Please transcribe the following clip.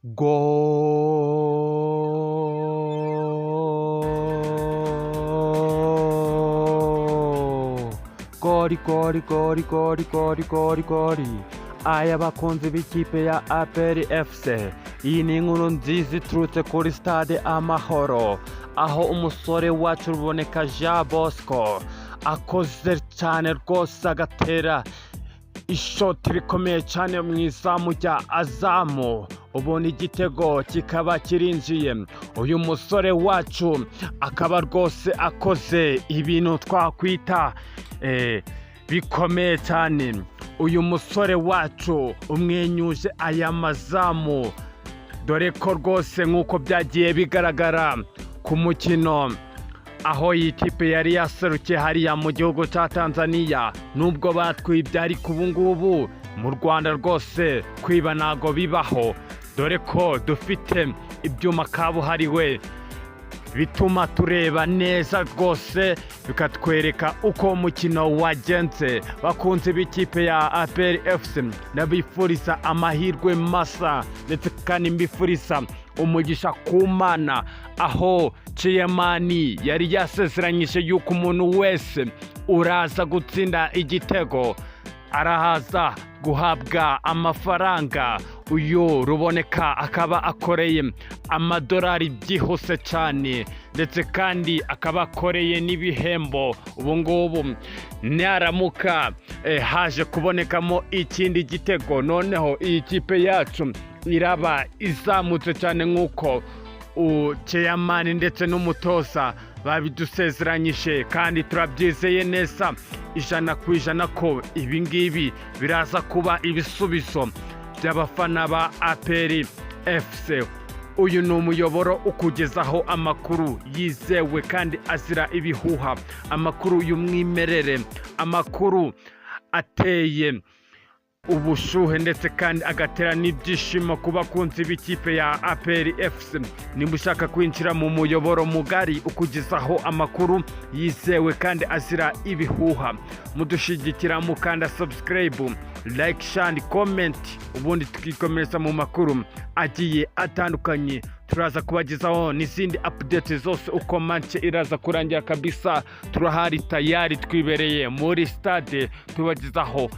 Goli aya bakunzi b'ikipe ya APR FC. Iyi ni inkuru nziza iturutse kuri stade Amahoro, aho umusore wacu Ruboneka Jean Bosco akoze cyane rwose agatera ishoti rikomeye cyane mu izamu rya Azamu, ubona igitego kikaba kirinjiye. Uyu musore wacu akaba rwose akoze ibintu twakwita bikomeye cyane. Uyu musore wacu umwenyuje aya mazamu, dore ko rwose nk'uko byagiye bigaragara ku mukino aho iyi kipe yari yaserukiye hariya mu gihugu cya Tanzania. Nubwo batwibye ariko ubu ngubu mu Rwanda rwose kwiba ntago bibaho, dore ko dufite ibyuma kabuhariwe bituma tureba neza rwose, bikatwereka uko umukino wagenze. Bakunze b'ikipe ya APR FC, nabifuriza amahirwe masa ndetse kandi mbifuriza umugisha ku Mana, aho Chiyamani yari yasezeranyije yuko umuntu wese uraza gutsinda igitego arahaza guhabwa amafaranga. Uyu Ruboneka akaba akoreye amadolari byihuse cyane, ndetse kandi akaba akoreye n'ibihembo. Ubu ngubu naramuka haje kubonekamo ikindi gitego, noneho iyi kipe yacu iraba izamutse cyane nk'uko Chiyamani ndetse n'umutoza babidusezeranyije, kandi turabyizeye neza 100% ko ibi ngibi biraza kuba ibisubizo by'abafana ba APR FC. Uyu ni umuyoboro ukugezaho amakuru yizewe kandi azira ibihuha, amakuru y'umwimerere, amakuru ateye ubushuhe ndetse kandi agatera n'ibyishimo ku bakunzi b'ikipe ya APR FC. Nimba ushaka kwinjira mu muyoboro mugari ukugezaho amakuru yizewe kandi azira ibihuha, mudushigikira mukanda subscribe, like, share, comment, ubundi tukikomereza mu makuru agiye atandukanye. Turaza kubagezaho n'izindi update zose uko match iraza kurangira kabisa. Turahari tayari, twibereye muri stade tubagezaho